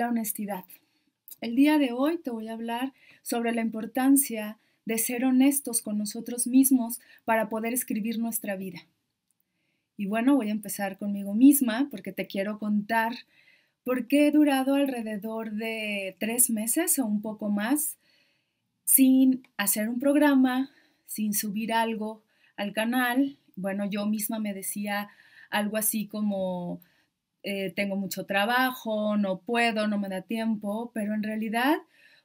La honestidad. El día de hoy te voy a hablar sobre la importancia de ser honestos con nosotros mismos para poder escribir nuestra vida. Y bueno, voy a empezar conmigo misma porque te quiero contar por qué he durado alrededor de 3 meses o un poco más sin hacer un programa, sin subir algo al canal. Bueno, yo misma me decía algo así como tengo mucho trabajo, no puedo, no me da tiempo, pero en realidad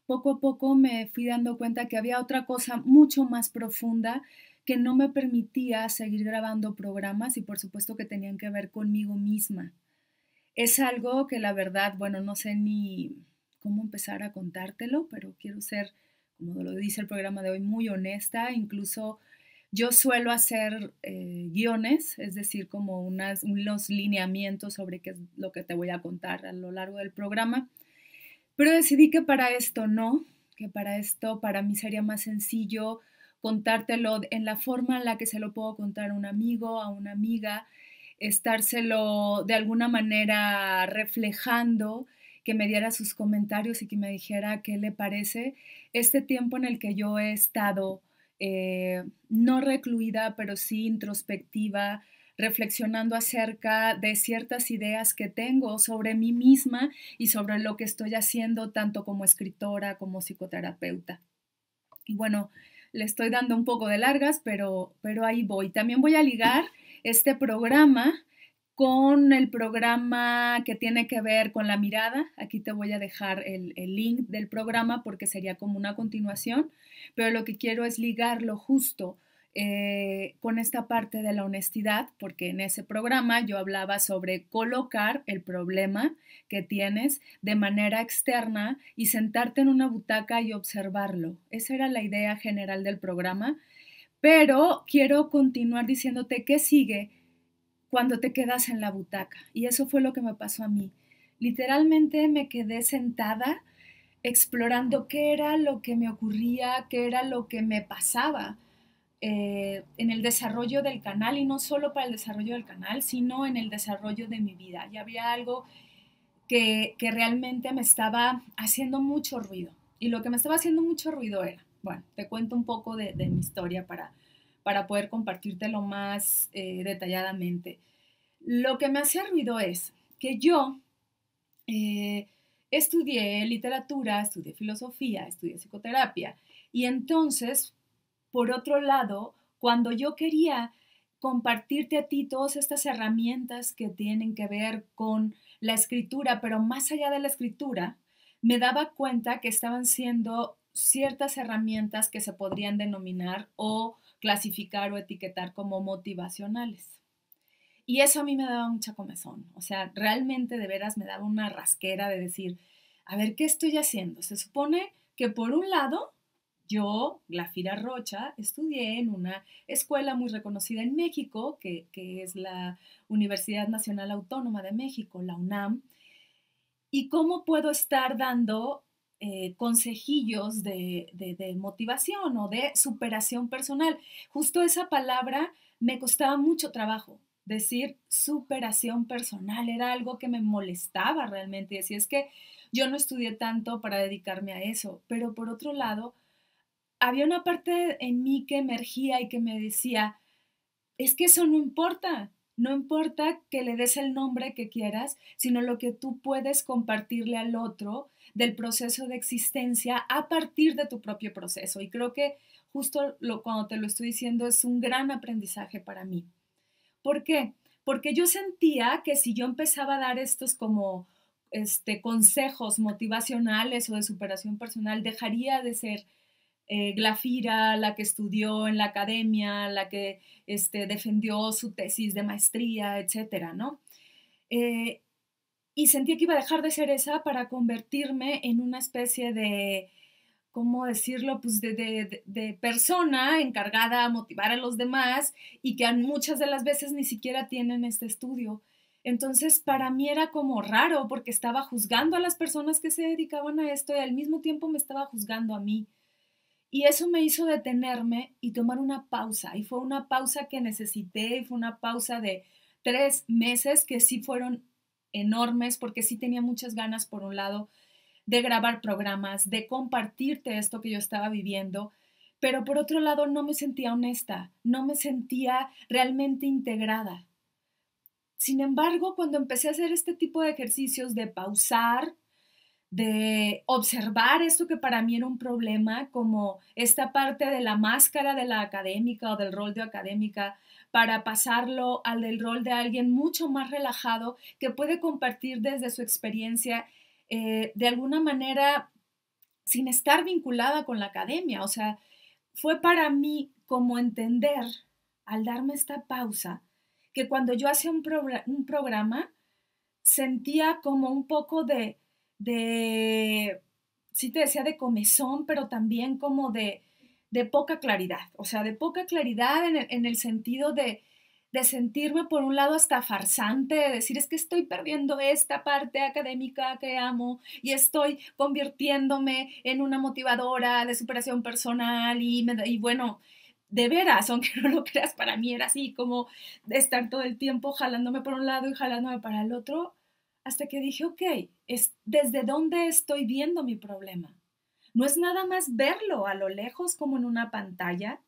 poco a poco me fui dando cuenta que había otra cosa mucho más profunda que no me permitía seguir grabando programas y por supuesto que tenían que ver conmigo misma. Es algo que la verdad, bueno, no sé ni cómo empezar a contártelo, pero quiero ser, como lo dice el programa de hoy, muy honesta. Incluso yo suelo hacer guiones, es decir, como unos lineamientos sobre qué es lo que te voy a contar a lo largo del programa, pero decidí que para esto no, que para esto para mí sería más sencillo contártelo en la forma en la que se lo puedo contar a un amigo, a una amiga, estárselo de alguna manera reflejando, que me diera sus comentarios y que me dijera qué le parece este tiempo en el que yo he estado no recluida, pero sí introspectiva, reflexionando acerca de ciertas ideas que tengo sobre mí misma y sobre lo que estoy haciendo tanto como escritora como psicoterapeuta. Y bueno, le estoy dando un poco de largas, pero ahí voy. También voy a ligar este programa con el programa que tiene que ver con la mirada. Aquí te voy a dejar el link del programa porque sería como una continuación, pero lo que quiero es ligarlo justo con esta parte de la honestidad, porque en ese programa yo hablaba sobre colocar el problema que tienes de manera externa y sentarte en una butaca y observarlo. Esa era la idea general del programa, pero quiero continuar diciéndote qué sigue cuando te quedas en la butaca. Y eso fue lo que me pasó a mí. Literalmente me quedé sentada explorando qué era lo que me ocurría, qué era lo que me pasaba en el desarrollo del canal y no solo para el desarrollo del canal, sino en el desarrollo de mi vida. Y había algo que realmente me estaba haciendo mucho ruido. Y lo que me estaba haciendo mucho ruido era, bueno, te cuento un poco de mi historia para poder compartírtelo más detalladamente. Lo que me hacía ruido es que yo eh, estudié literatura, estudié filosofía, estudié psicoterapia y entonces, por otro lado, cuando yo quería compartirte a ti todas estas herramientas que tienen que ver con la escritura, pero más allá de la escritura, me daba cuenta que estaban siendo ciertas herramientas que se podrían denominar o clasificar o etiquetar como motivacionales. Y eso a mí me daba mucha comezón. O sea, realmente de veras me daba una rasquera de decir, a ver, ¿qué estoy haciendo? Se supone que por un lado, yo, Glafira Rocha, estudié en una escuela muy reconocida en México, que es la Universidad Nacional Autónoma de México, la UNAM, y cómo puedo estar dando consejillos de motivación o de superación personal. Justo esa palabra me costaba mucho trabajo. Decir superación personal era algo que me molestaba realmente. Y decía, es que yo no estudié tanto para dedicarme a eso, pero por otro lado, había una parte en mí que emergía y que me decía, es que eso no importa. No importa que le des el nombre que quieras, sino lo que tú puedes compartirle al otro del proceso de existencia a partir de tu propio proceso. Y creo que justo cuando te lo estoy diciendo es un gran aprendizaje para mí. ¿Por qué? Porque yo sentía que si yo empezaba a dar estos como consejos motivacionales o de superación personal, dejaría de ser Glafira, la que estudió en la academia, la que defendió su tesis de maestría, etcétera, ¿no? Eh, y sentía que iba a dejar de ser esa para convertirme en una especie de, ¿cómo decirlo? Pues de persona encargada a motivar a los demás y que muchas de las veces ni siquiera tienen este estudio. Entonces, para mí era como raro porque estaba juzgando a las personas que se dedicaban a esto y al mismo tiempo me estaba juzgando a mí. Y eso me hizo detenerme y tomar una pausa. Y fue una pausa que necesité, y fue una pausa de 3 meses que sí fueron enormes porque sí tenía muchas ganas, por un lado, de grabar programas, de compartirte esto que yo estaba viviendo, pero por otro lado no me sentía honesta, no me sentía realmente integrada. Sin embargo, cuando empecé a hacer este tipo de ejercicios de pausar, de observar esto que para mí era un problema, como esta parte de la máscara de la académica o del rol de académica, para pasarlo al del rol de alguien mucho más relajado que puede compartir desde su experiencia de alguna manera sin estar vinculada con la academia. O sea, fue para mí como entender, al darme esta pausa, que cuando yo hacía un programa, sentía como un poco de, sí te decía, de comezón, pero también como de poca claridad. O sea, de poca claridad en el sentido de sentirme por un lado hasta farsante, de decir, es que estoy perdiendo esta parte académica que amo y estoy convirtiéndome en una motivadora de superación personal y bueno, de veras, aunque no lo creas, para mí era así como de estar todo el tiempo jalándome por un lado y jalándome para el otro, hasta que dije, ok, ¿desde dónde estoy viendo mi problema? No es nada más verlo a lo lejos como en una pantalla,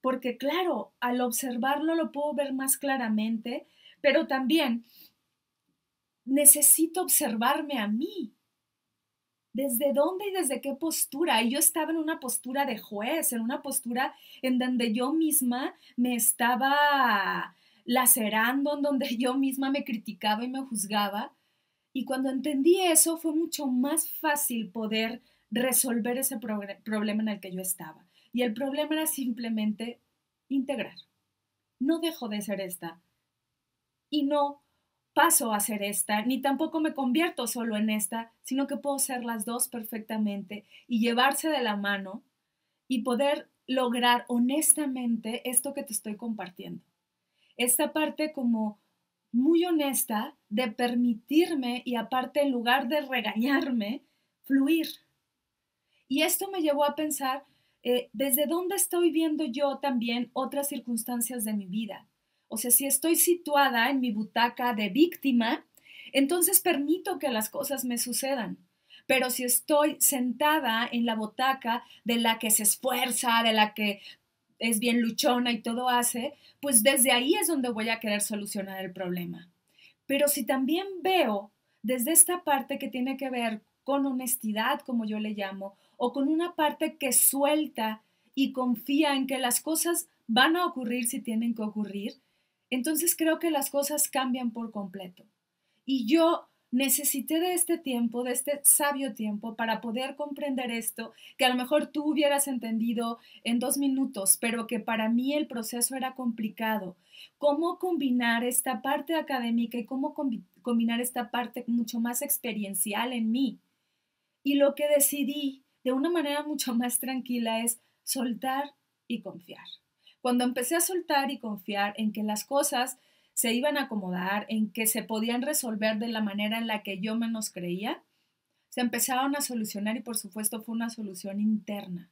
porque claro, al observarlo lo puedo ver más claramente, pero también necesito observarme a mí. ¿Desde dónde y desde qué postura? Y yo estaba en una postura de juez, en una postura en donde yo misma me estaba lacerando, en donde yo misma me criticaba y me juzgaba. Y cuando entendí eso, fue mucho más fácil poder resolver ese problema en el que yo estaba. Y el problema era simplemente integrar. No dejo de ser esta y no paso a ser esta, ni tampoco me convierto solo en esta, sino que puedo ser las dos perfectamente y llevarse de la mano y poder lograr honestamente esto que te estoy compartiendo. Esta parte como muy honesta de permitirme y aparte en lugar de regañarme, fluir. Y esto me llevó a pensar desde dónde estoy viendo yo también otras circunstancias de mi vida. O sea, si estoy situada en mi butaca de víctima, entonces permito que las cosas me sucedan. Pero si estoy sentada en la butaca de la que se esfuerza, de la que es bien luchona y todo hace, pues desde ahí es donde voy a querer solucionar el problema. Pero si también veo desde esta parte que tiene que ver con honestidad, como yo le llamo, o con una parte que suelta y confía en que las cosas van a ocurrir si tienen que ocurrir, entonces creo que las cosas cambian por completo. Y yo necesité de este tiempo, de este sabio tiempo, para poder comprender esto, que a lo mejor tú hubieras entendido en 2 minutos, pero que para mí el proceso era complicado. Cómo combinar esta parte académica y cómo combinar esta parte mucho más experiencial en mí. Y lo que decidí de una manera mucho más tranquila es soltar y confiar. Cuando empecé a soltar y confiar en que las cosas se iban a acomodar, en que se podían resolver de la manera en la que yo menos creía, se empezaron a solucionar y por supuesto fue una solución interna.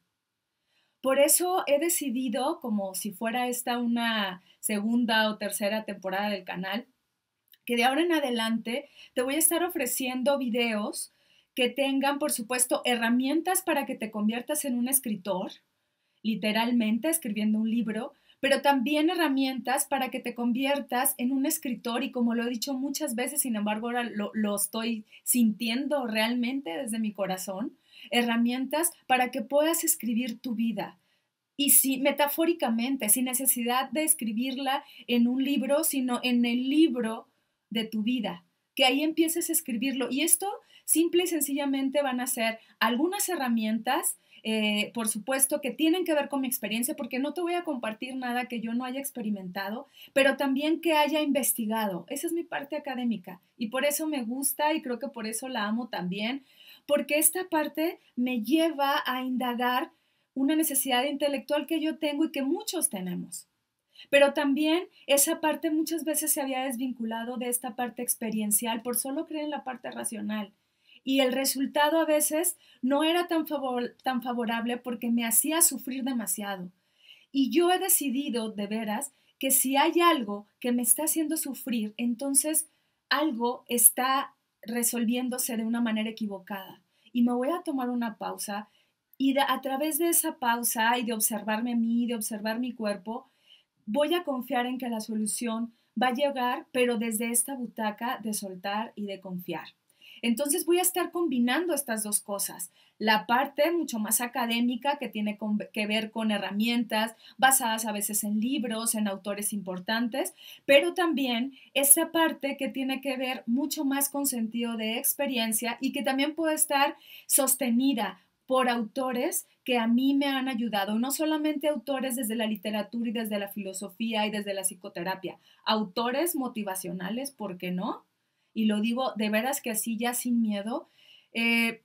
Por eso he decidido, como si fuera esta una segunda o tercera temporada del canal, que de ahora en adelante te voy a estar ofreciendo videos que tengan, por supuesto, herramientas para que te conviertas en un escritor, literalmente escribiendo un libro, pero también herramientas para que te conviertas en un escritor y como lo he dicho muchas veces, sin embargo ahora lo estoy sintiendo realmente desde mi corazón, herramientas para que puedas escribir tu vida. Y sí, metafóricamente, sin necesidad de escribirla en un libro, sino en el libro de tu vida, que ahí empieces a escribirlo. Y esto simple y sencillamente van a ser algunas herramientas, por supuesto, que tienen que ver con mi experiencia, porque no te voy a compartir nada que yo no haya experimentado, pero también que haya investigado. Esa es mi parte académica y por eso me gusta y creo que por eso la amo también, porque esta parte me lleva a indagar una necesidad intelectual que yo tengo y que muchos tenemos. Pero también esa parte muchas veces se había desvinculado de esta parte experiencial por solo creer en la parte racional. Y el resultado a veces no era tan favorable porque me hacía sufrir demasiado. Y yo he decidido de veras que si hay algo que me está haciendo sufrir, entonces algo está resolviéndose de una manera equivocada y me voy a tomar una pausa y a través de esa pausa y de observarme a mí, de observar mi cuerpo, voy a confiar en que la solución va a llegar, pero desde esta butaca de soltar y de confiar. Entonces voy a estar combinando estas dos cosas. La parte mucho más académica que tiene que ver con herramientas basadas a veces en libros, en autores importantes, pero también esa parte que tiene que ver mucho más con sentido de experiencia y que también puede estar sostenida por autores que a mí me han ayudado, no solamente autores desde la literatura y desde la filosofía y desde la psicoterapia, autores motivacionales, ¿por qué no? Y lo digo de veras que así ya sin miedo, eh,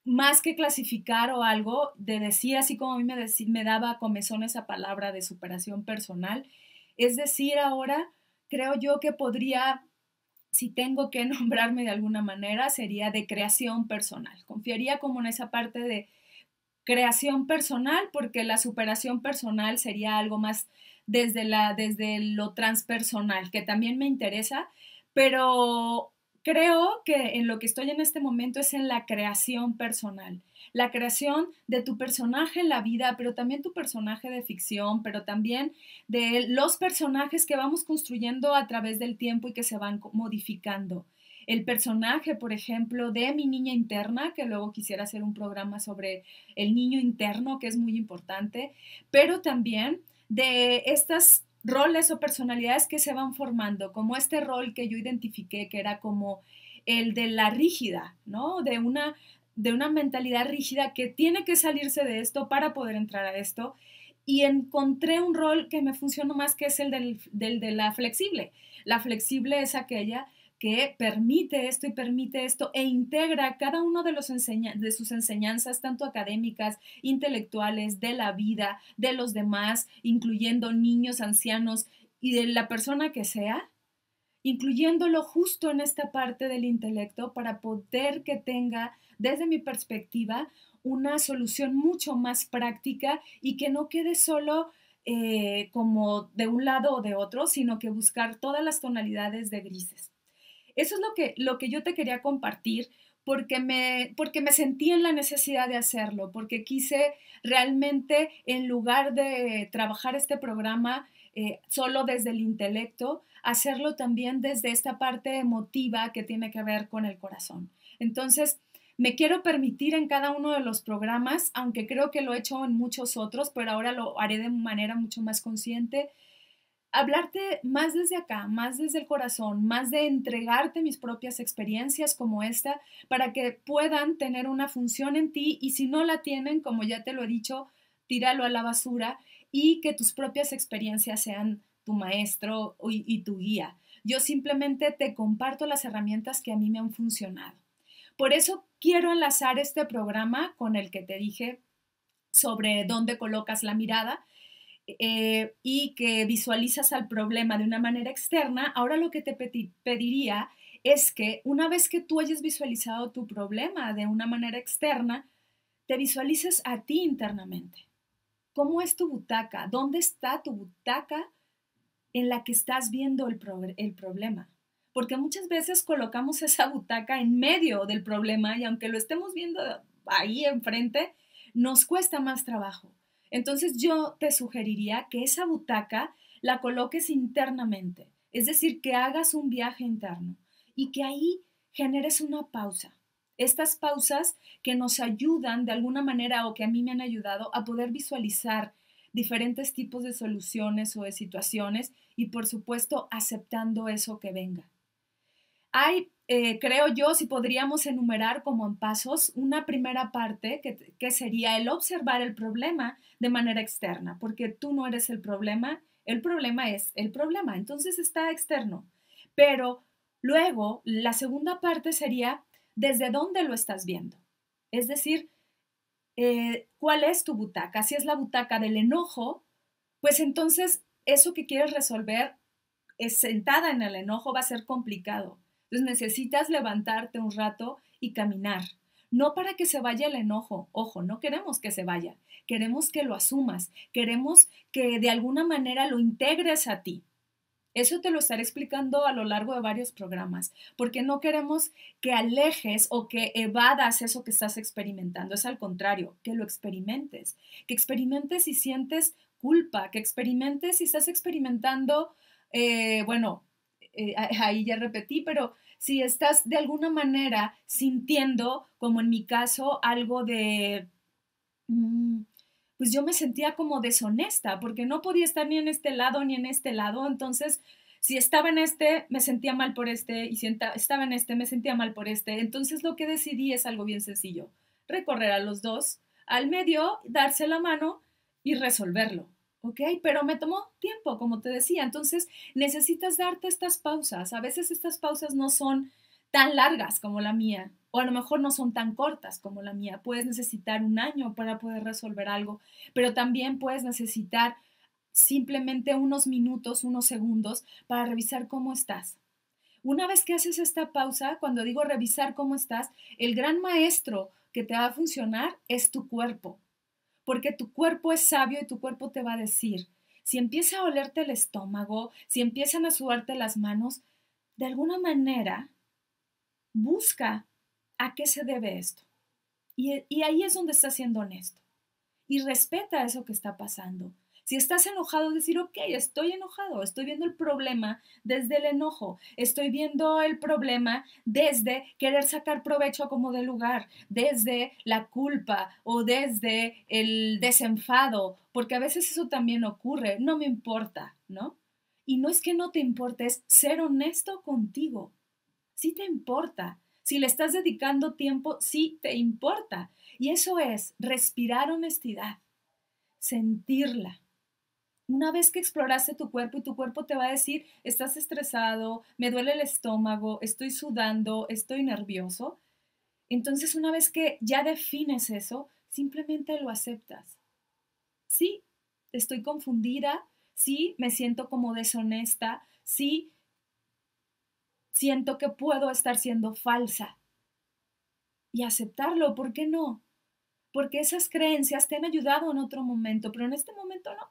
más que clasificar o algo, de decir así como a mí me daba comezón esa palabra de superación personal, es decir, ahora creo yo que podría, si tengo que nombrarme de alguna manera, sería de creación personal. Confiaría como en esa parte de creación personal, porque la superación personal sería algo más desde lo transpersonal, que también me interesa, pero creo que en lo que estoy en este momento es en la creación personal, la creación de tu personaje en la vida, pero también tu personaje de ficción, pero también de los personajes que vamos construyendo a través del tiempo y que se van modificando. El personaje, por ejemplo, de mi niña interna, que luego quisiera hacer un programa sobre el niño interno, que es muy importante, pero también de estas roles o personalidades que se van formando, como este rol que yo identifiqué, que era como el de la rígida, ¿no? De una mentalidad rígida que tiene que salirse de esto para poder entrar a esto. Y encontré un rol que me funcionó más, que es el del de la flexible. La flexible es aquella que permite esto e integra cada uno de sus enseñanzas, tanto académicas, intelectuales, de la vida, de los demás, incluyendo niños, ancianos y de la persona que sea, incluyéndolo justo en esta parte del intelecto para poder que tenga, desde mi perspectiva, una solución mucho más práctica y que no quede solo como de un lado o de otro, sino que buscar todas las tonalidades de grises. Eso es lo que yo te quería compartir porque me sentí en la necesidad de hacerlo, porque quise realmente, en lugar de trabajar este programa solo desde el intelecto, hacerlo también desde esta parte emotiva que tiene que ver con el corazón. Entonces, me quiero permitir en cada uno de los programas, aunque creo que lo he hecho en muchos otros, pero ahora lo haré de manera mucho más consciente, hablarte más desde acá, más desde el corazón, más de entregarte mis propias experiencias como esta, para que puedan tener una función en ti y si no la tienen, como ya te lo he dicho, tíralo a la basura y que tus propias experiencias sean tu maestro y tu guía. Yo simplemente te comparto las herramientas que a mí me han funcionado. Por eso quiero enlazar este programa con el que te dije sobre dónde colocas la mirada, y que visualizas al problema de una manera externa. Ahora lo que te pediría es que una vez que tú hayas visualizado tu problema de una manera externa, te visualices a ti internamente. ¿Cómo es tu butaca? ¿Dónde está tu butaca en la que estás viendo el problema? Porque muchas veces colocamos esa butaca en medio del problema y aunque lo estemos viendo ahí enfrente, nos cuesta más trabajo. Entonces yo te sugeriría que esa butaca la coloques internamente, es decir, que hagas un viaje interno y que ahí generes una pausa. Estas pausas que nos ayudan de alguna manera o que a mí me han ayudado a poder visualizar diferentes tipos de soluciones o de situaciones y por supuesto aceptando eso que venga. Hay, creo yo, si podríamos enumerar como en pasos, una primera parte que sería el observar el problema de manera externa, porque tú no eres el problema es el problema, entonces está externo. Pero luego, la segunda parte sería desde dónde lo estás viendo. Es decir, ¿cuál es tu butaca? Si es la butaca del enojo, pues entonces eso que quieres resolver sentada en el enojo va a ser complicado. Entonces necesitas levantarte un rato y caminar. No para que se vaya el enojo, ojo, no queremos que se vaya, queremos que lo asumas, queremos que de alguna manera lo integres a ti. Eso te lo estaré explicando a lo largo de varios programas, porque no queremos que alejes o que evadas eso que estás experimentando. Es al contrario, que experimentes si sientes culpa, que experimentes si estás experimentando, bueno, ahí ya repetí, pero si estás de alguna manera sintiendo, como en mi caso, algo de Mm, pues yo me sentía como deshonesta porque no podía estar ni en este lado ni en este lado. Entonces, si estaba en este, me sentía mal por este y si estaba en este, me sentía mal por este. Entonces, lo que decidí es algo bien sencillo, recorrer a los dos, al medio, darse la mano y resolverlo. ¿Ok? Pero me tomó tiempo, como te decía. Entonces, necesitas darte estas pausas. A veces estas pausas no son tan largas como la mía, o a lo mejor no son tan cortas como la mía. Puedes necesitar un año para poder resolver algo, pero también puedes necesitar simplemente unos minutos, unos segundos para revisar cómo estás. Una vez que haces esta pausa, cuando digo revisar cómo estás, el gran maestro que te va a funcionar es tu cuerpo, porque tu cuerpo es sabio y tu cuerpo te va a decir, si empieza a olerte el estómago, si empiezan a sudarte las manos, de alguna manera busca a qué se debe esto. Y ahí es donde estás siendo honesto. Y respeta eso que está pasando. Si estás enojado, decir, ok, estoy enojado, estoy viendo el problema desde el enojo, estoy viendo el problema desde querer sacar provecho como de lugar, desde la culpa o desde el desenfado, porque a veces eso también ocurre, no me importa, ¿no? Y no es que no te importe, es ser honesto contigo. Sí te importa. Si le estás dedicando tiempo, sí te importa. Y eso es respirar honestidad, sentirla. Una vez que exploraste tu cuerpo y tu cuerpo te va a decir, estás estresado, me duele el estómago, estoy sudando, estoy nervioso. Entonces, una vez que ya defines eso, simplemente lo aceptas. Sí, estoy confundida, sí, me siento como deshonesta, sí, siento que puedo estar siendo falsa y aceptarlo, ¿por qué no? Porque esas creencias te han ayudado en otro momento, pero en este momento no.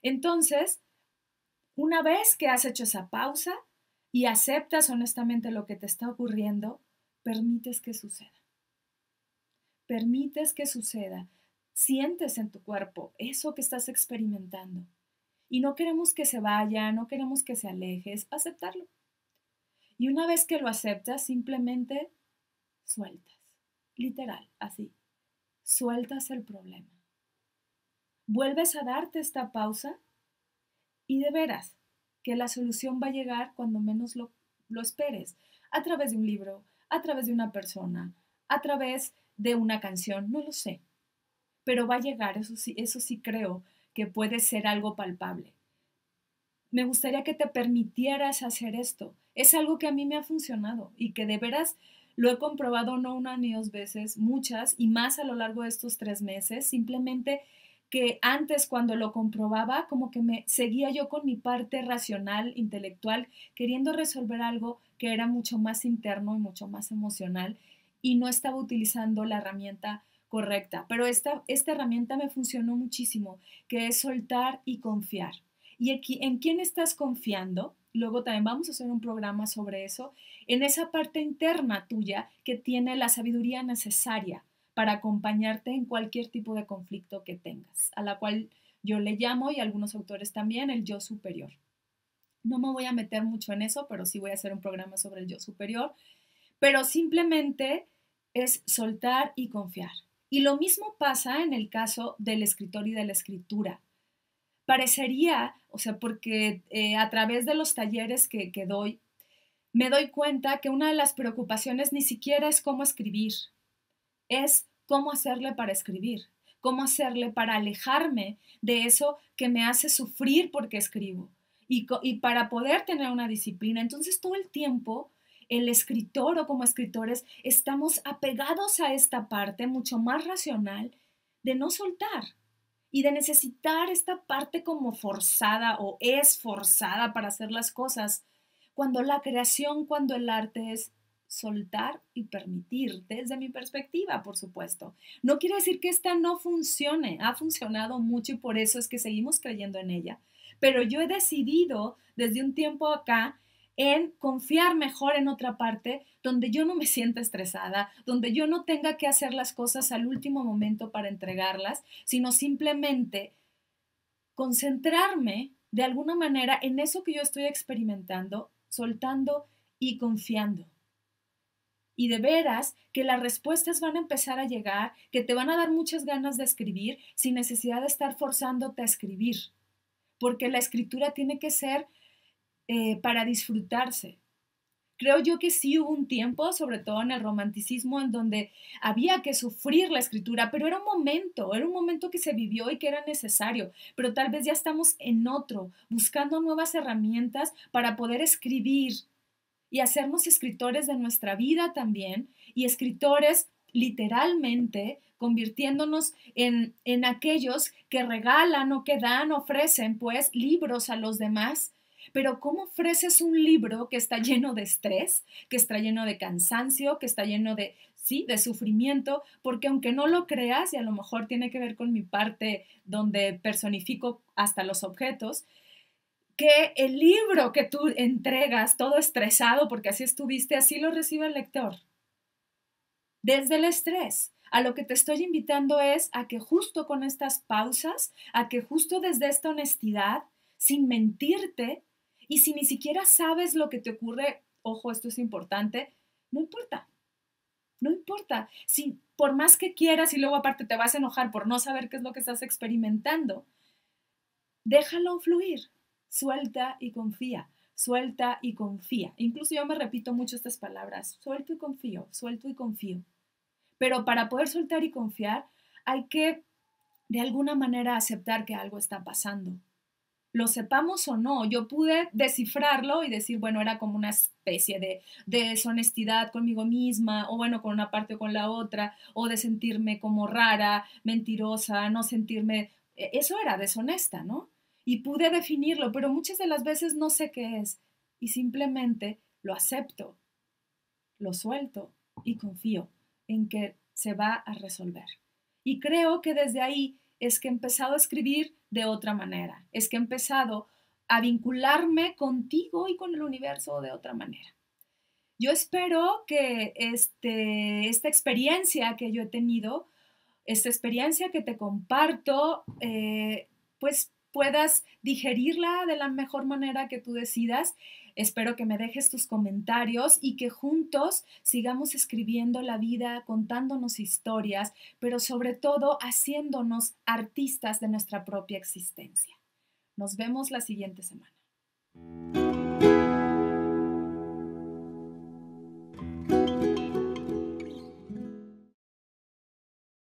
Entonces, una vez que has hecho esa pausa y aceptas honestamente lo que te está ocurriendo, permites que suceda. Permites que suceda. Sientes en tu cuerpo eso que estás experimentando. Y no queremos que se vaya, no queremos que se aleje, es aceptarlo. Y una vez que lo aceptas, simplemente sueltas. Literal, así. Sueltas el problema. Vuelves a darte esta pausa y de veras que la solución va a llegar cuando menos lo esperes, a través de un libro, a través de una persona, a través de una canción, no lo sé, pero va a llegar, eso sí creo que puede ser algo palpable. Me gustaría que te permitieras hacer esto. Es algo que a mí me ha funcionado y que de veras lo he comprobado no una ni dos veces, muchas y más a lo largo de estos 3 meses. Simplemente que antes cuando lo comprobaba, como que me seguía yo con mi parte racional, intelectual, queriendo resolver algo que era mucho más interno y mucho más emocional y no estaba utilizando la herramienta correcta. Pero esta herramienta me funcionó muchísimo, que es soltar y confiar. ¿Y aquí, en quién estás confiando? Luego también vamos a hacer un programa sobre eso, en esa parte interna tuya que tiene la sabiduría necesaria para acompañarte en cualquier tipo de conflicto que tengas, a la cual yo le llamo, y algunos autores también, el yo superior. No me voy a meter mucho en eso, pero sí voy a hacer un programa sobre el yo superior, pero simplemente es soltar y confiar. Y lo mismo pasa en el caso del escritor y de la escritura. Parecería, o sea, porque a través de los talleres que doy, me doy cuenta que una de las preocupaciones ni siquiera es cómo escribir, es cómo hacerle para escribir, cómo hacerle para alejarme de eso que me hace sufrir porque escribo y para poder tener una disciplina. Entonces todo el tiempo el escritor o como escritores estamos apegados a esta parte mucho más racional de no soltar y de necesitar esta parte como forzada o es forzada para hacer las cosas, cuando la creación, cuando el arte es soltar y permitir, desde mi perspectiva, por supuesto. No quiere decir que esta no funcione, ha funcionado mucho y por eso es que seguimos creyendo en ella, pero yo he decidido desde un tiempo acá en confiar mejor en otra parte donde yo no me sienta estresada, donde yo no tenga que hacer las cosas al último momento para entregarlas, sino simplemente concentrarme de alguna manera en eso que yo estoy experimentando, soltando y confiando. Y de veras que las respuestas van a empezar a llegar, que te van a dar muchas ganas de escribir sin necesidad de estar forzándote a escribir, porque la escritura tiene que ser para disfrutarse. Creo yo que sí hubo un tiempo, sobre todo en el romanticismo, en donde había que sufrir la escritura, pero era un momento que se vivió y que era necesario, pero tal vez ya estamos en otro, buscando nuevas herramientas para poder escribir y hacernos escritores de nuestra vida también, y escritores literalmente convirtiéndonos en aquellos que regalan o que dan, ofrecen pues libros a los demás. Pero ¿cómo ofreces un libro que está lleno de estrés, que está lleno de cansancio, que está lleno de, sí, de sufrimiento? Porque aunque no lo creas, y a lo mejor tiene que ver con mi parte donde personifico hasta los objetos, que el libro que tú entregas todo estresado, porque así estuviste, así lo recibe el lector. Desde el estrés. A lo que te estoy invitando es a que justo con estas pausas, a que justo desde esta honestidad, sin mentirte, y si ni siquiera sabes lo que te ocurre, ojo, esto es importante, no importa, no importa. Si por más que quieras y luego aparte te vas a enojar por no saber qué es lo que estás experimentando, déjalo fluir, suelta y confía, suelta y confía. Incluso yo me repito mucho estas palabras, suelto y confío, suelto y confío. Pero para poder soltar y confiar, hay que de alguna manera aceptar que algo está pasando. Lo sepamos o no, yo pude descifrarlo y decir, bueno, era como una especie de deshonestidad conmigo misma, o bueno, con una parte o con la otra, o de sentirme como rara, mentirosa, no sentirme, eso era deshonesta, ¿no? Y pude definirlo, pero muchas de las veces no sé qué es y simplemente lo acepto, lo suelto y confío en que se va a resolver. Y creo que desde ahí es que he empezado a escribir de otra manera, es que he empezado a vincularme contigo y con el universo de otra manera. Yo espero que esta experiencia que yo he tenido, esta experiencia que te comparto, pues puedas digerirla de la mejor manera que tú decidas. Espero que me dejes tus comentarios y que juntos sigamos escribiendo la vida, contándonos historias, pero sobre todo haciéndonos artistas de nuestra propia existencia. Nos vemos la siguiente semana.